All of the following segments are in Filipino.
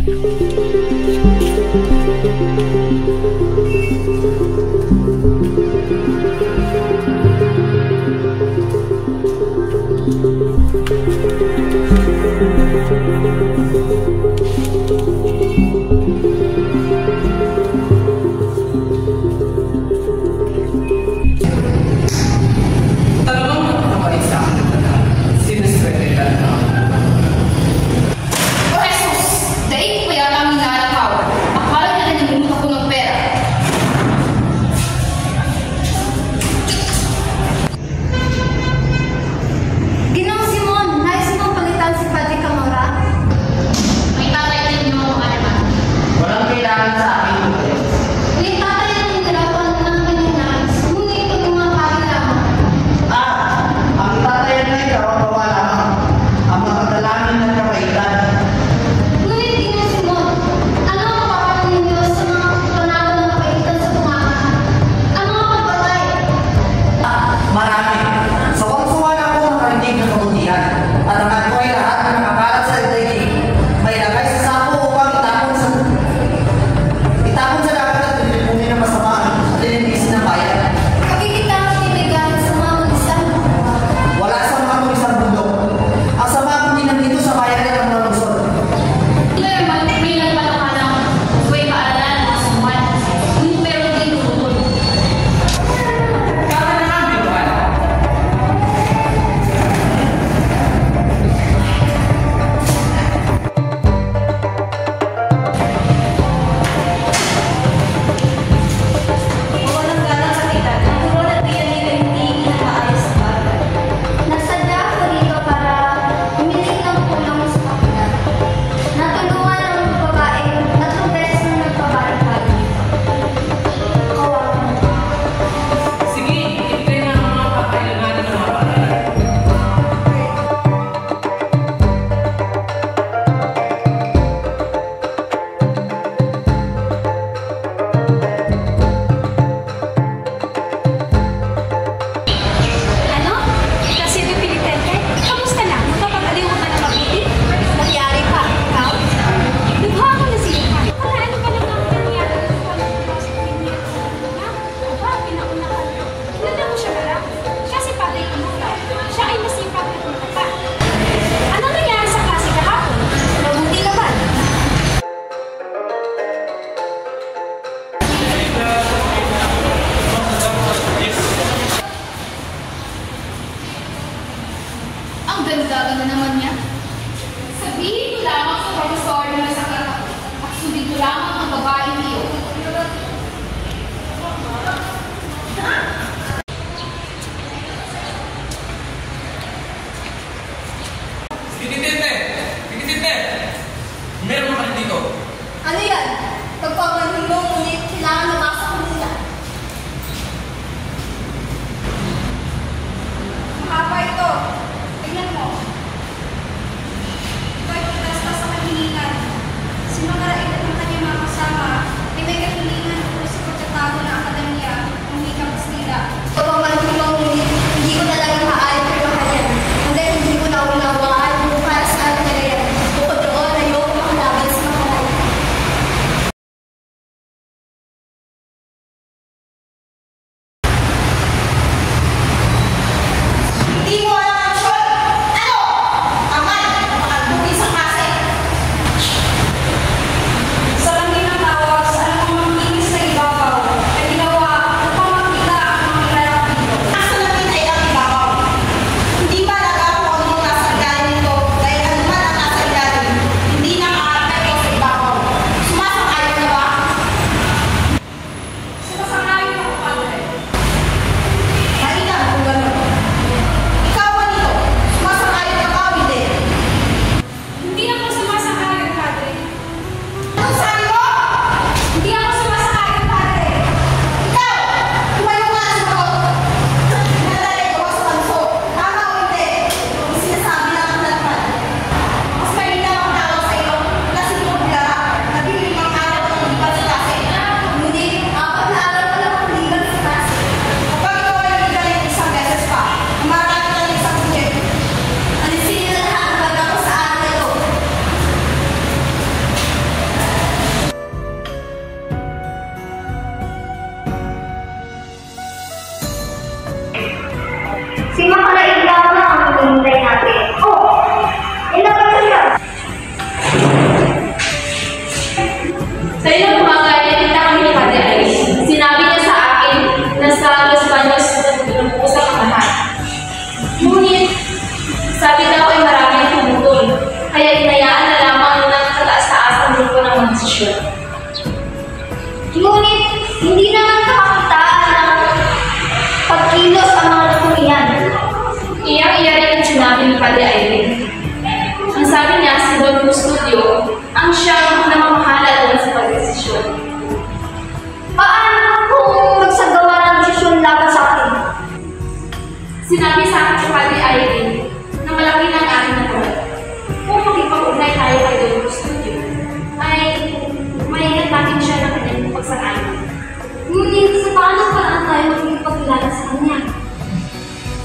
O Jesus, daig ko yata minarap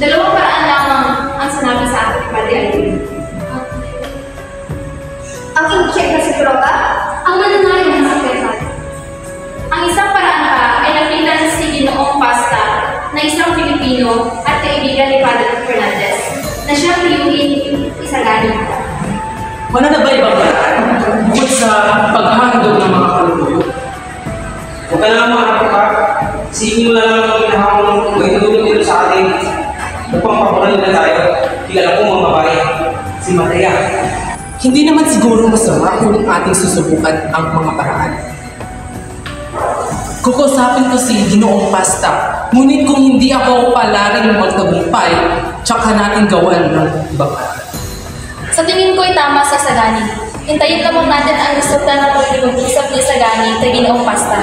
Dalawang paraan lamang ang sinabi sa akin ni Padre Alvin. Aking check na si Proca? Ang mananayan ng sekretary. Ang isang paraan pa ay nakita si Ginoong Pasta na isang Pilipino at kaibigan ni Padre Fernandez na siyang tiyuhin Isagani. Wala na ba ibang paraan bukod sa paghahandog ng mga kaluluyo? Huwag ka lang mga kapatid, isipin mo na lang ang ginahawang may tulong dito sa atin. Nagpampakulan na tayo, kilala ko mga babae, si Maria. Hindi naman siguro masama kung ating susubukan ang mga paraan. Kukusapin ko si Ginoong Pasta, ngunit kung hindi ako palaring magtagumpay, tsaka natin gawan ng ibang paraan. Sa tingin ko ay tama sa Isagani. Hintayin lamang natin ang resulta ng pag-ibig-usap ni Isagani kay Ginoong Pasta.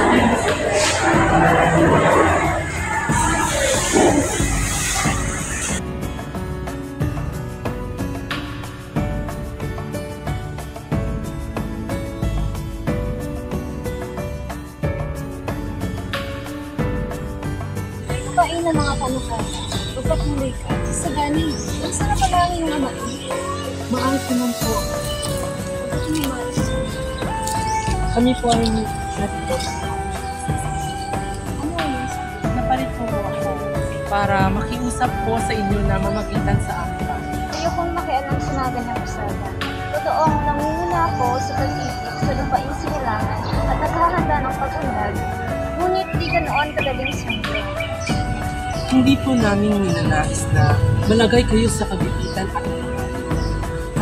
Kain ng mga panukala. Pagpapuloy ka, Isagani. Ang sarap palangin ng ama. Maayos naman po. Bakit may maayos? Kami po ay natito. Ano yun? Napalit po ako para makiusap po sa inyo na mamagitan sa akin. Ayokong makialam sa mga ganyang usapan. Totoong nangunguna ako sa pag-ibig sa lupaing sinilangan at naghahanda ng pag-unlad. Ngunit di ganoon kadaling sundin. Hindi po namin ninanais na malagay kayo sa kagipitan at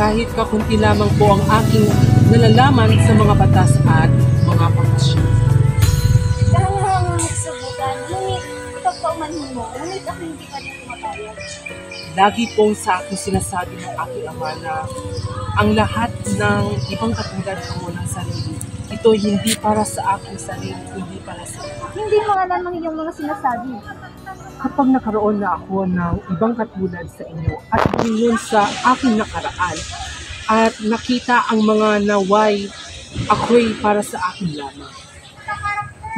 kahit kakunti lamang po ang aking nalalaman sa mga batas at mga pagkasyon. Kahang magsubukan, ngunit pagpaumanhin mo, ngunit ako hindi pa rin tumatayag. Lagi pong sa akin sinasabi ng aking ama na ang lahat ng ibang katulad ko ng sarili, ito hindi para sa aking sarili, hindi para sa iyo. Hindi mo alam ang iyong mga sinasabi. Kapag nakaroon na ako ng ibang katulad sa inyo at ngayon sa aking nakaraan at nakita ang mga naway ako'y para sa akin lamang.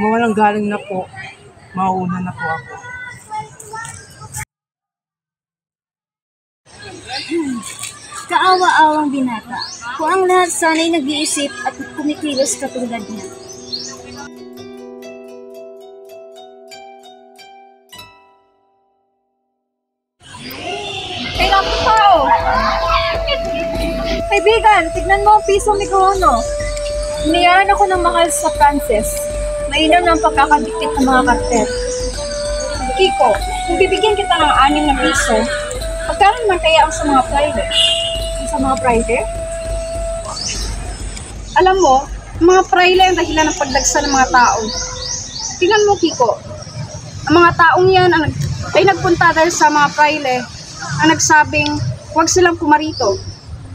Mawalang galing na po, mauuna na po ako. Kaawa-awang binata. Kung ang lahat sana'y nag-iisip at kumikilos katulad niya. Kailan po tao? Kaibigan, tignan mo ang piso ni Kuhono. Niyaran ako ng mahal sa Frances. Mainam ng pagkakadikit ng mga kartel. Kiko, kung bibigyan kita ng 6 na piso, magkano naman kaya ang sa mga private? Sa mga private? Alam mo, mga praile ang dahilan ng pagdagsa ng mga tao. Tingnan mo, Kiko. Ang mga taong yan ay nagpunta dahil sa mga praile ang nagsabing huwag silang pumarito.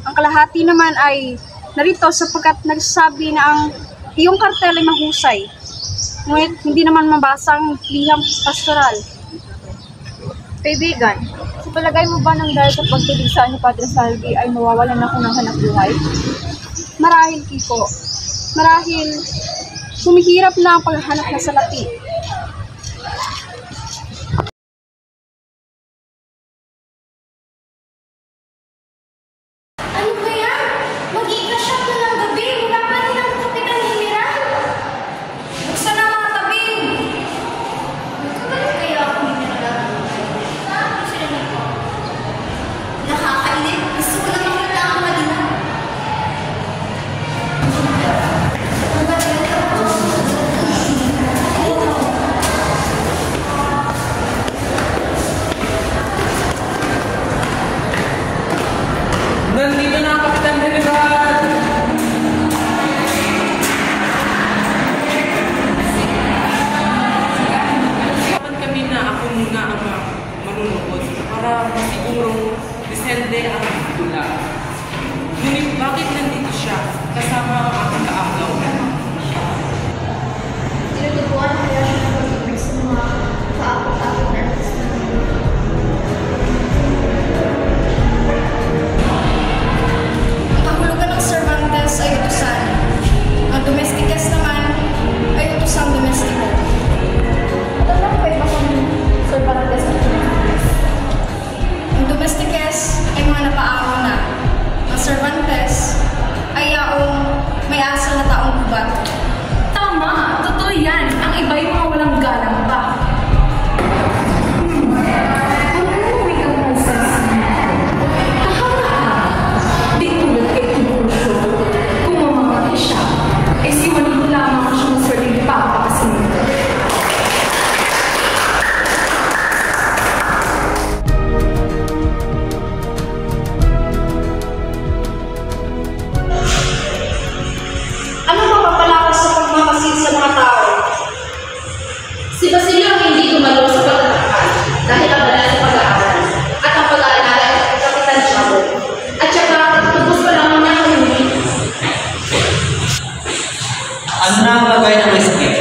Ang kalahati naman ay narito sapagkat nagsasabi na ang iyong kartel ay mahusay. Ngunit hindi naman mabasang liham pastoral. Kaibigan, sa palagay mo ba nang dahil sa pagtuligsaan ni Padre Salvi ay mawawalan ako ng hanap buhay? Marahil, Kiko. Marahil, sumihirap na ang paghahanap na salapi. Ano ba yan? Mag-i-shop na ng gabi. Wala pa rin ang kape ng hiniran. Buksan na mga tabi. Magkagalit kaya ako hindi nagagawa. Saan sila nito? Nakakainit. Gusto ko lang makita ang malina. Ang galit ako. Ano na ang lagay ng may sakit?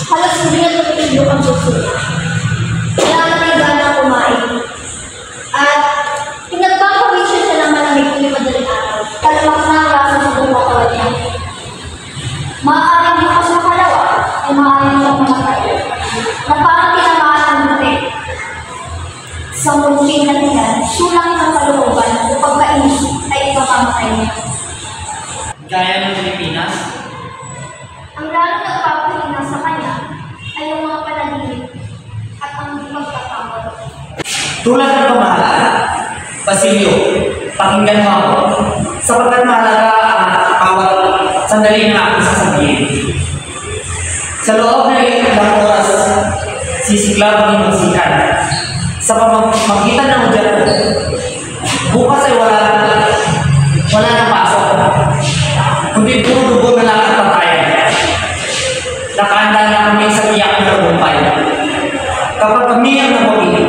Halos hindi na tutulog ang susunod. Kaya natiga na kumain. At pinagpapawisyo siya ng malamig kung madaling araw. Talamak na ang rasa sa buong katawan niya. Maaaring bukas na kalawa ay maaaring siyang mamatay. Na parang tinamaan ang buti. Sa munting na tiyan, sulang ng kalooban o pagkainis ay ipakamatay niya. Gaya ng Pilipinas? Ang lalong nagpapahina sa kanya ay ang mga panaginip at ang pagkakawal. Tulad ng pamahalaan, Basilio, pakinggan mo ako. Sapagkat mahalaga ang bawat sandali na aking sasabihin. Sa loob ng ilang oras, sisiklab ang inyong sikat. Sa pamamagitan ng udyat, bukas ay wala nang pasok. Kundi puro dugo na lang ang patayan. Nakahanda na kami sa tiyak na tagumpay. Kapag kami ang napapili,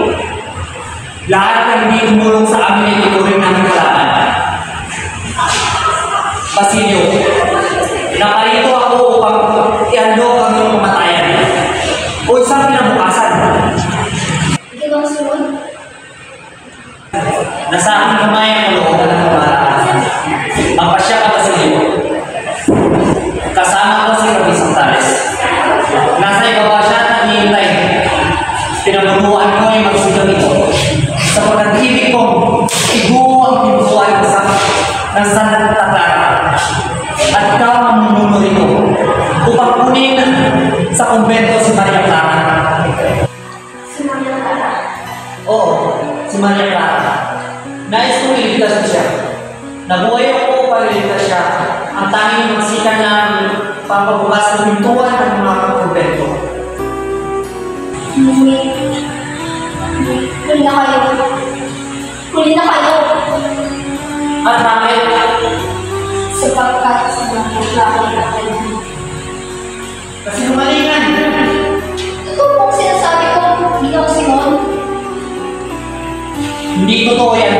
lahat na hindi tumulong sa amin ay ituring namin kalaban. Basilio, nakarito ako upang ihandog ang iyong kamatayan o isang kinabukasan. Ginong sunod, Nasa aking kamay ang kalooban ng pamahalaan. Magpasya ka, Basilio. Kasama ko si Rabbi Santales. Nasa ibaba siya at naghihintay. Pinabunuan ko ay magsigang ito. Sapagkat ibig kong iguo ang pinusuan ng Santa Clara. At ikaw ang mamuno rito upang kunin sa kumbento si Maria Clara. Maria Clara. Oo, si Maria Clara. Nais kong iligtas siya. Nabuhay ako para iligtas siya. Ang tanging magsikan na pampabukas ng pintuan ng mga kumbento. Huli na kayo. Huli na kayo. At bakit? Sapagkat sa mga kailangan natin. Kasi humalingan. Ito pong sinasabi ko, Ginong Simon. Hindi totoo yan.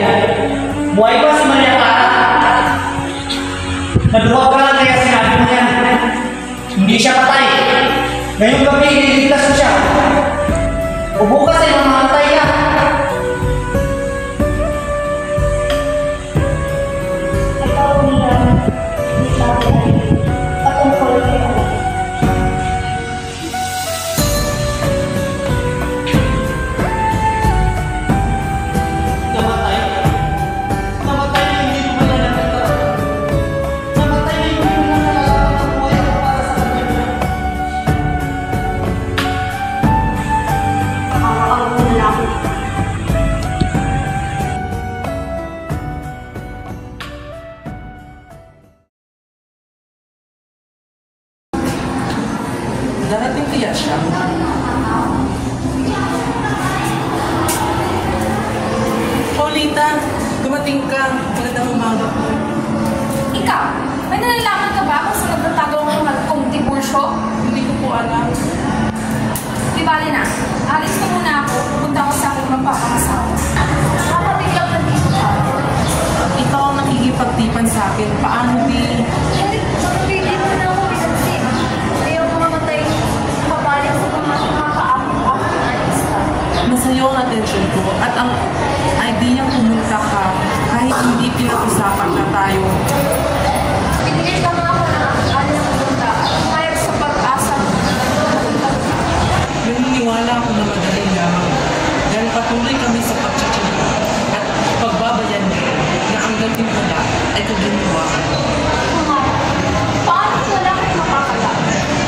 Buhay pa si Maria Clara. Naduwag ka lang kaya sinabi mo yan. Hindi siya patay. Ngayong gabi, ililigtas ko siya. O bukas ay mamamatay ka. Ikaw niya, hindi sabi na patungkol kayo. Namatay? Namatay na hindi ko malalagay. Namatay na hindi ko malalagay ang buhay ko para sa kanya. Nakakaawa na lang. Darating kaya siya? Paulita, dumating ka. Magandang umaga po. Ikaw, may nalalaman ka ba kung saan nagtatago kong diborsyo? Hindi ko po alam. Di bali na, alis na muna ako. Pupunta ako sa aking magpapangasawa. Nakapabiglang na dito ka. Ikaw ang nakikipagtipan sa akin. Paano di? Hindi mo na ako pinansin. Ayaw ko mamatay. Pabalik sa mga nakakaapong na artista. Masaya ang atensyon ko at ang ideyang pumunta ka kahit hindi pinag-usapan na tayo. Pinigil ka nga ako na alis sa punta. Mayroon sa pag-asa. Naniniwala ako na madali lamang dahil patuloy kami sa pagtsatsaga at pagbabayan niyo na ang dating wala ay kaginawakan. Paano kung wala kayo mapakala?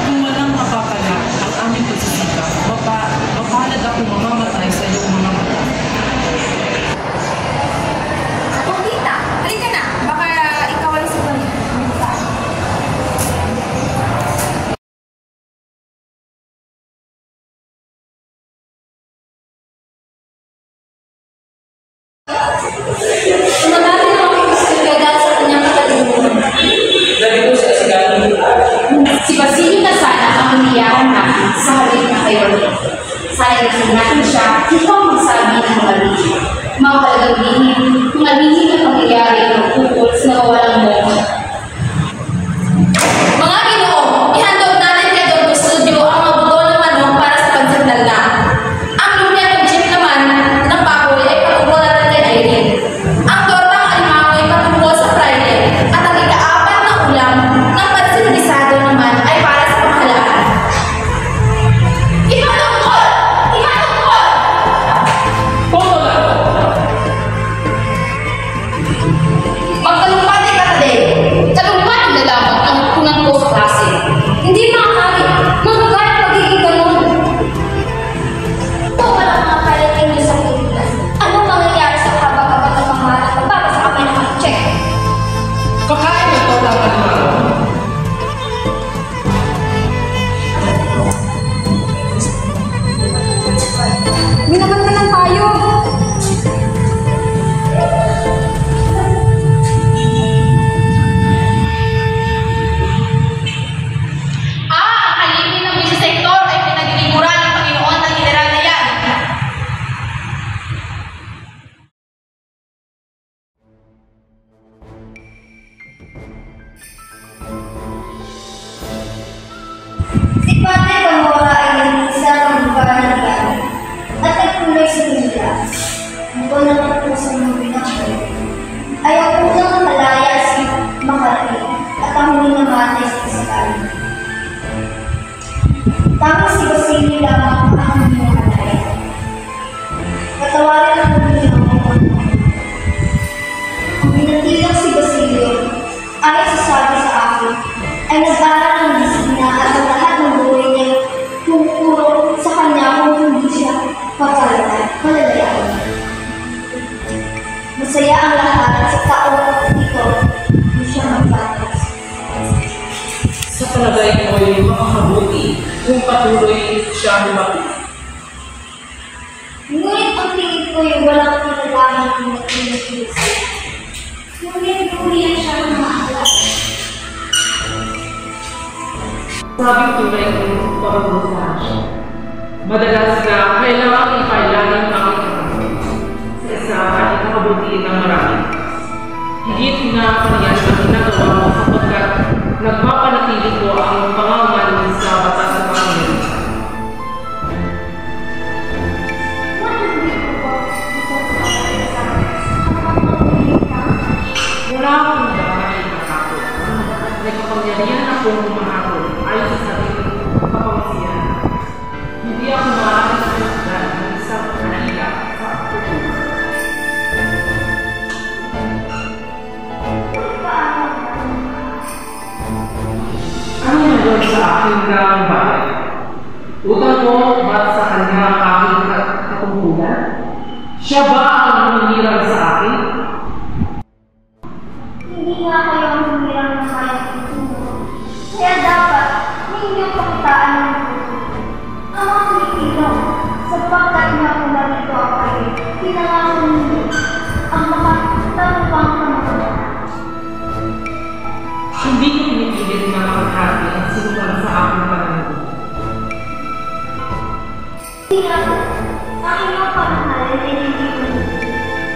Kung walang mapapala ang aming pagsisikap, mapalad ako mamamatay sa iyong mga mata. Paulita, halika na. Baka ikaw ay sa panita. Sumagati na ako kaya dahil sa kanyang katalimutan. Dali ko sa sigaling. Si Basilio na sana ang umiyakan natin sa halip na kayo. Sana isin natin siya upang magsabi ng mga lihim. Mga halagang lihim, mga lihim na pangyayari na ukol sa nawawalang mo. Padre Camora ay isa ng barangay at nagkulay sa kanila. Ito na ang puso ng binakay. Ay ang unang malaya si Makati at ang huling namatay sa Iskal. Tama si Basilio lamang ang huling malaya. Katawarin ang huling ng mga. Ang binatilang si Basilio ay sasabi sa akin ay nag-aral ng disiplina at ang lahat ng buhay niya pumupuro sa kanya kung hindi siya malalayan. Masaya ang lahat sa taong ito hindi siya magpatas. Sa palagay ko ay makakabuti kung patuloy siya lumaki. Ngunit ang tingin ko ay walang kinalaman ng nagpinagpilisi. Ngunit tuloy siya ng maalas. Sabing tunay ko pagkabusahan siya. Madalas na kailangan ipailalim ang sa isa at nakabuti ng marami. Higit na paniyan ang ginagawa mo sapagkat nagpapanatili ko ang pangangalan sa batas ng Panginoon. Wala akong dapat matakot. Nagkapangyarihan akong humahakot ayon sa sariling kapangsiyan. Hindi ako maaaring sasagasdan ng isang kanila sa pagkukuha. Ano meron sa akin ng bagay? Utang mo ba sa kanya aking katungkulan? Siya ba ang humirang sa akin? Hindi nga kayo ang humirang ng kayang tutulong. Kaya dapat ninyong pakitaan ng tutulong. Ang mga Pilipino, sapagkat nakumarito ako kayo, pinangako ninyo ang makatanupang pamahalaan. Hindi ko pinipilit na maghati ang sinuman sa aking pananaw. Hindi nga po, ang inyong pamahalaan ay hindi ko nito.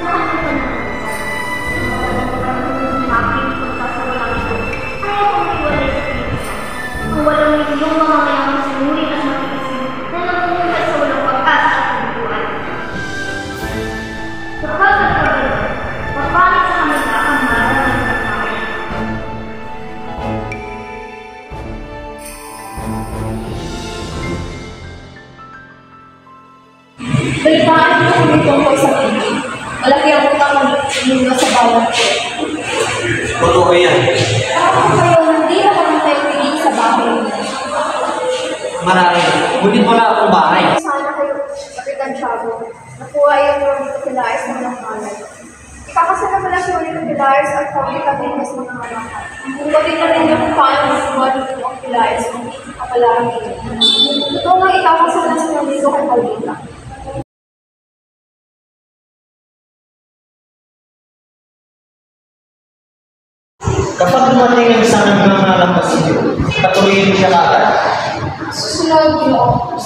Mahal ko na ang walang milyong mga mayamang sinulit at matiisin na namumuhay sa walang pag-asa at kabubuan. Kapag nagpagano, mapalit sa kanila ang maraming pagkain. Balitaan niyo kung tungkol sa pili. Malaki ang utang ng mundo sa bawat ko. Totoo yan. Kayo, hindi ako ng tayo pili sa bahay niyo. Marami. Ngunit wala akong bahay. Sana kayo, Kapitan Tiago, nakuha yung mga Pilares ng mga malay. Ikakasala pala siya ulit ng Pilares at pagkikatin mas mga anak. Kung gabi na rin yung paano masubuan nito ang Pilares kung kapalaran nito. Totoo nga ikakasala siya ng dito kay Paulita. Kapag dumating ang isang nagngangalang Basilio, patuloyin siya agad. Susunod, Ginoo.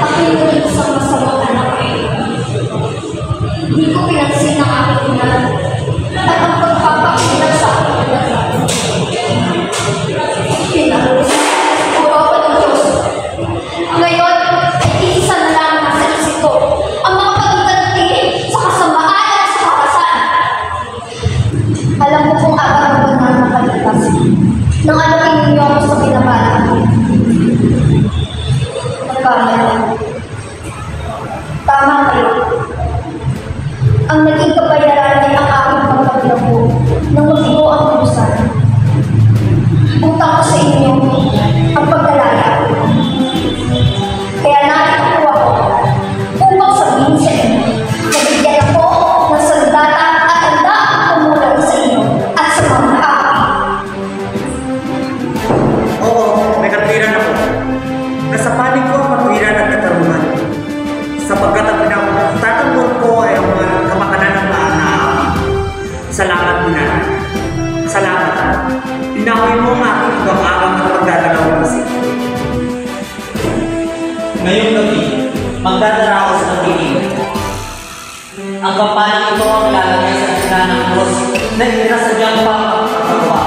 Ako'y naging isang masamang anak. Hindi ko pinansin ang aking ina at ang pagpapakilala sa aking ina. Pinarulis ko pa ng Diyos. Ngayon, ay isa na lang ang nasa isip ko ang mga pagdating sa kasamaan at sa kakasan. Alam mo kung agad ko na nakalipas nang alaking ninyo ako sa pinabala. Nagkamali. Tama kayo. Ang naging kabayaran ay ang aking pagkabilago nang mabigo ang kubusan. Utang ko sa inyo ang pagkalaya. Kaya narito ako upang sabihin sa inyo na bigyan ako ng sandata at handa ang tumulong sa inyo at sa mga aking. Oo, may katwiran ako. Nasa panig ko ang katwiran at katarungan. Sapagkat ang pinagtatanggol ko ay ang mga kamakanan ng mga anak. Salamat mo na. Salamat. Pinahoy mo ang aking pag-agang at pagdadalaw ng isip. Ngayong gabi, magdadaraos ng pigil. Ang kampanya ito ang lalagay sa gitna ng Diyos na inasadyang pangkakagawa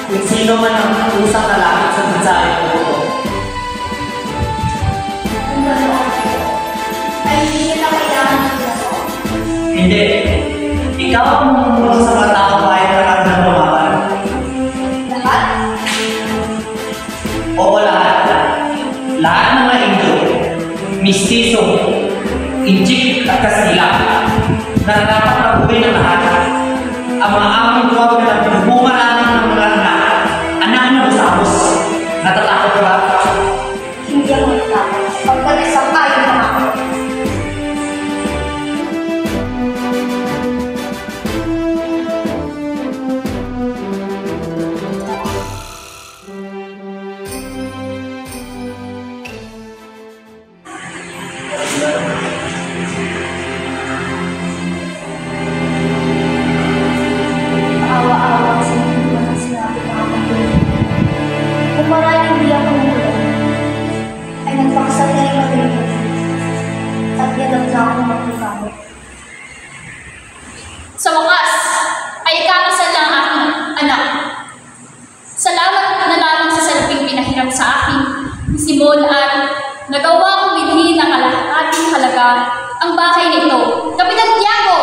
kung sino man ang usang lalapit sa mensahe ng ito. Kung ganoon, ay hindi nila kailangan ng ito. Hindi. Ikaw ang mumulong sa mga tao kahit na ng lumaban. Lahat? Oo, lahat. Lahat ng mga Indo, mistiso, Injik at Kastila, na dapat nabuhay ng lahat. Ang mga aming tuwag na bumarami ng mga anak na usapos. Natatakot ka ba? Hindi ako natakot. Pagkat isang ayon na ako. Awa-awa sa mga na sinabi ng mga pagkakas. Kung maraming hindi ako namulan, ay nagpakasal na rin kami at yalag na ako magkakamot. Sa wakas, ay ikakasal na ang aking anak. Salamat na lamang sa salaping pinahirap sa akin ni Simon at nagawa kong bilhin ng kalahating halaga ang bahay nito. Kapitan Tiago!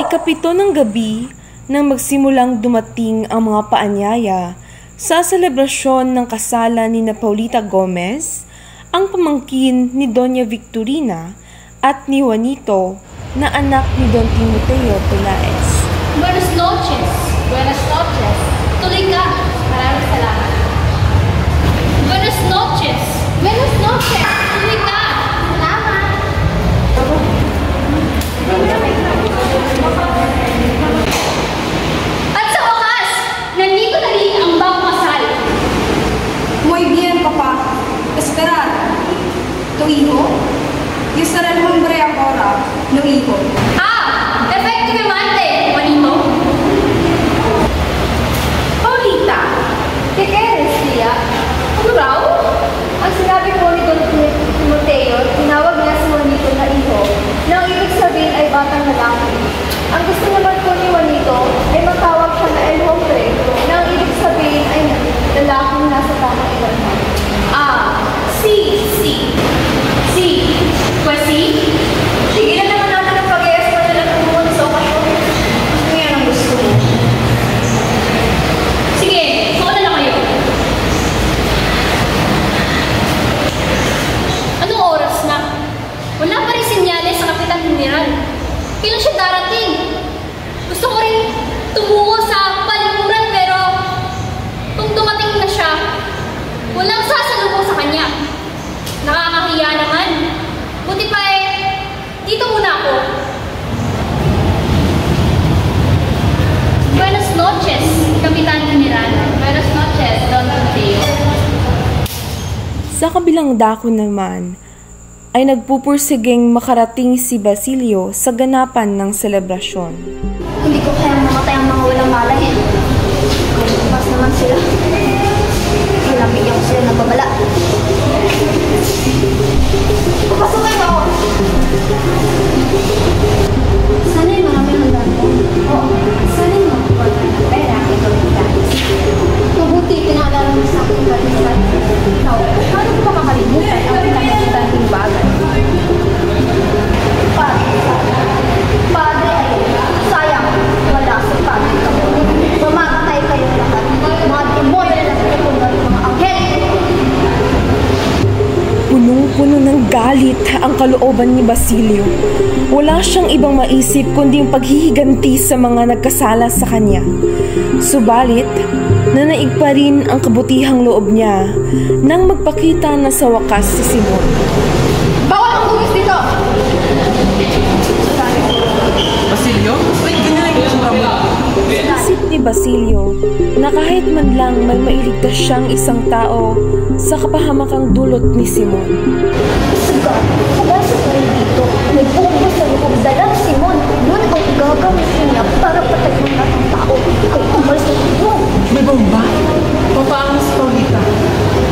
Ikapito ng gabi nang magsimulang dumating ang mga paanyaya sa selebrasyon ng kasalan ni Paulita Gomez, ang pamangkin ni Doña Victorina at ni Juanito na anak ni Don Timoteo Penaez. Buenas noches! Buenas noches! Tuloy ka! Maraming salamat. Buenas noches! Buenas noches! Tuloy ka! Salamat! At sa wakas, nandito na rin ang bang kasal. Muy bien, papá. Esperar. Tu hijo? Y será el hombre ahora, no hijo. Ah! Efectivamente, Juanito. Paulita, ¿qué quieres, tía? Ano raw? Ang sinabi po ni Don Timoteo, tinawag niya si Juanito na iho, na ang ibig sabihin ay batang lalaki. Ang gusto naman po ni Juanito ay matawag siya na el hombre, na ang ibig sabihin ay lalaking nasa tamang edad na. Ah, sí. Pues sí. Tigilan naman natin ang pag-i-espan nila ng buwan sa okasyon. Kung yan ang gusto mo. Sige, mauna na kayo. Anong oras na? Wala pa rin sinyales sa Kapitan General. Kailan siya darating? Gusto ko rin tumungo sa palimuran pero kung dumating na siya, walang sasalubong sa kanya. Nakakahiya naman. Buti pa dito muna ako. Buenas noches, Kapitan General. Buenas noches, Don Mateo. Sa kabilang dako naman, ay nagpupursiging makarating si Basilio sa ganapan ng selebrasyon. Hindi ko kayang mamatay ang mga walang malay. Kung bukas naman sila, ilamigyan ko sila ng babala. Papasukin mo ako! Sana yung maraming hanggang mo. Oo, sana yung makapagod ng pera kay Paulita. Mabuti, pinaalala mo sa akin balisan. Ikaw, paano ko makakalimutan ang pinakasitanting bagay? Padre, sayang, wala si Padre ka. Mamatay kayo lahat. Mga demonyo na sa tutungan ng mga anghel. Punong-puno ng galit ang kalooban ni Basilio. Wala siyang ibang maisip kundi ang paghihiganti sa mga nagkasala sa kanya. Subalit, nanaig pa rin ang kabutihang loob niya nang magpakita na sa wakas si Simon. Bawal ang gugis dito! Basilio? Wait, ganyan yung itsura mo. Isip ni Basilio na kahit man lang may mailigtas siyang isang tao sa kapahamakang dulot ni Simon. Saga, pumasok na rin dito. May buko sa loob dalang Simon. Yun ang gagamitin niya para patayin lahat ng tao. Kaya umalis na dito. May bomba? Papaano si Paulita?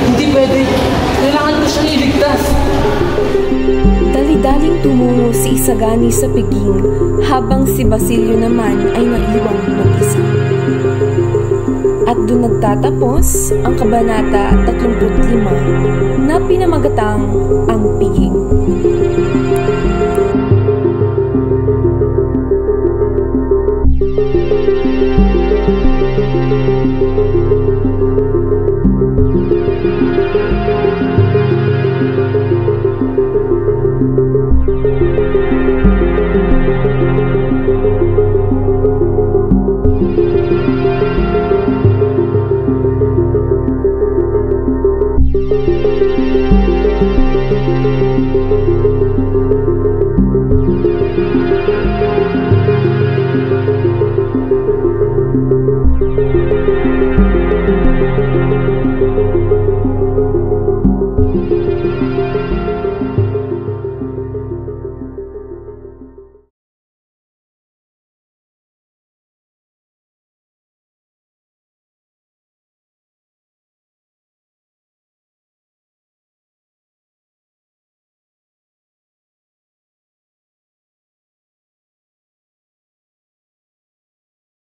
Hindi pwede. Kailangan ko siyang iligtas. Dali-dali tumungo si Isagani sa piging habang si Basilio naman ay naiwang mag-isa. At doon nagtatapos ang Kabanata 35 na pinamagatang